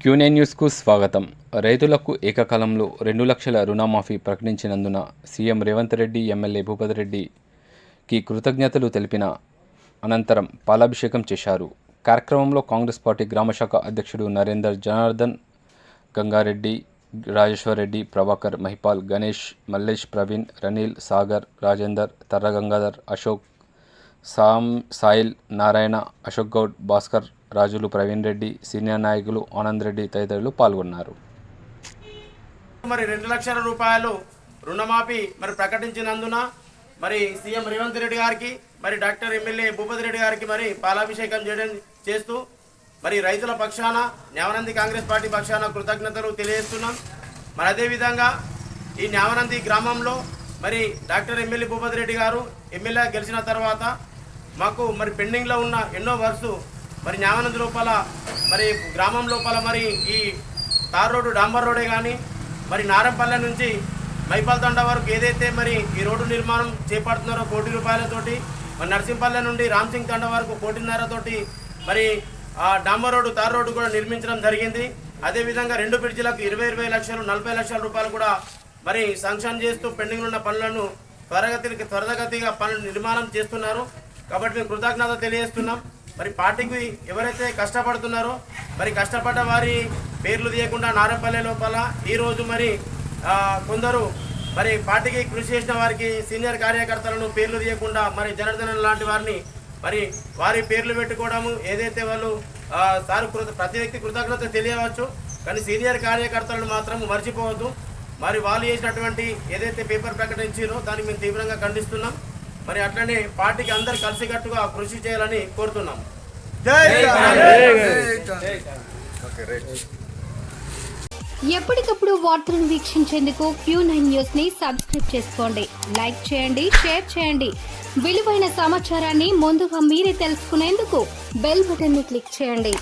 Q9 న్యూస్కు స్వాగతం. రైతులకు ఏకకాలంలో 2 లక్షల రుణమాఫీ ప్రకటించినందున సీఎం రేవంత్ రెడ్డి ఎమ్మెల్యే భూపతి రెడ్డికి కృతజ్ఞతలు తెలిపిన అనంతరం పాలాభిషేకం చేశారు. కార్యక్రమంలో కాంగ్రెస్ పార్టీ గ్రామశాఖ అధ్యక్షుడు నరేందర్, జనార్దన్, గంగారెడ్డి, రాజేశ్వర్ రెడ్డి, ప్రభాకర్, మహిపాల్, గణేష్, మల్లేష్, ప్రవీణ్, రనీల్, సాగర్, రాజేందర్, తర్ర గంగాధర్, అశోక్, సాయిల్, నారాయణ, అశోక్ గౌడ్, భాస్కర్, రాజులు, ప్రవీణ్ రెడ్డి, సీనియర్ నాయకులు ఆనంద్ రెడ్డి తదితరులు పాల్గొన్నారు. మరి 2 లక్షల రూపాయలు రుణమాఫీ మరి ప్రకటించినందున మరి సీఎం రేవంత్ రెడ్డి గారికి మరి డాక్టర్ ఎమ్మెల్యే భూపతి రెడ్డి గారికి మరి పాలాభిషేకం చేస్తూ మరి రైతుల పక్షాన న్యావనంది కాంగ్రెస్ పార్టీ పక్షాన కృతజ్ఞతలు తెలియజేస్తున్నాం. మరి అదేవిధంగా ఈ న్యావనంది గ్రామంలో మరి డాక్టర్ ఎమ్మెల్యే భూపతి రెడ్డి గారు ఎమ్మెల్యే గెలిచిన తర్వాత మాకు మరి పెండింగ్లో ఉన్న ఎన్నో వర్క్స్ మరి న్యావనంది లోపల మరి గ్రామం లోపల మరి ఈ తార్ రోడ్డు, డాంబర్ రోడే కానీ మరి నారంపల్లె నుంచి మైపాల్ తండ వరకు ఏదైతే మరి ఈ రోడ్డు నిర్మాణం చేపడుతున్నారో 1 కోటి రూపాయలతోటి, మరి నర్సింపల్లె నుండి రామ్సింగ్ తండ వరకు 1.5 కోటితోటి మరి ఆ డాంబర్ రోడ్డు, తార్ రోడ్డు కూడా నిర్మించడం జరిగింది. అదేవిధంగా 2 బ్రిడ్జిలకు 20 లక్షలు, 40 లక్షల రూపాయలు కూడా మరి శాంక్షన్ చేస్తూ పెండింగ్ ఉన్న పనులను త్వరగతిగా పనులు నిర్మాణం చేస్తున్నారు. కాబట్టి మేము కృతజ్ఞత తెలియజేస్తున్నాం. మరి పార్టీకి ఎవరైతే కష్టపడుతున్నారో మరి కష్టపడ్డ వారి పేర్లు తీయకుండా నారంపల్లె లోపల ఈరోజు మరి కొందరు మరి పార్టీకి కృషి చేసిన వారికి సీనియర్ కార్యకర్తలను పేర్లు తీయకుండా మరి జనార్దన్ లాంటి వారిని మరి వారి పేర్లు పెట్టుకోవడము ఏదైతే వాళ్ళు సార్ ప్రతి వ్యక్తి కృతజ్ఞత తెలియవచ్చు, కానీ సీనియర్ కార్యకర్తలను మాత్రం మర్చిపోవద్దు. మరి వాళ్ళు చేసినటువంటి ఏదైతే పేపర్ ప్రకటించారో దాన్ని మేము తీవ్రంగా ఖండిస్తున్నాం. మరి అట్లనే పార్టీకి అందరు కలిసికట్టుగా కృషి చేయాలని కోరుతున్నాం. ఎప్పటికప్పుడు వార్తలను వీక్షించేందుకు Q9 న్యూస్ ని సబ్స్క్రైబ్ చేసుకోండి, లైక్ చేయండి, షేర్ చేయండి. విలువైన సమాచారాన్ని ముందుగా మీరే తెలుసుకునేందుకు బెల్ బటన్ ని క్లిక్ చేయండి.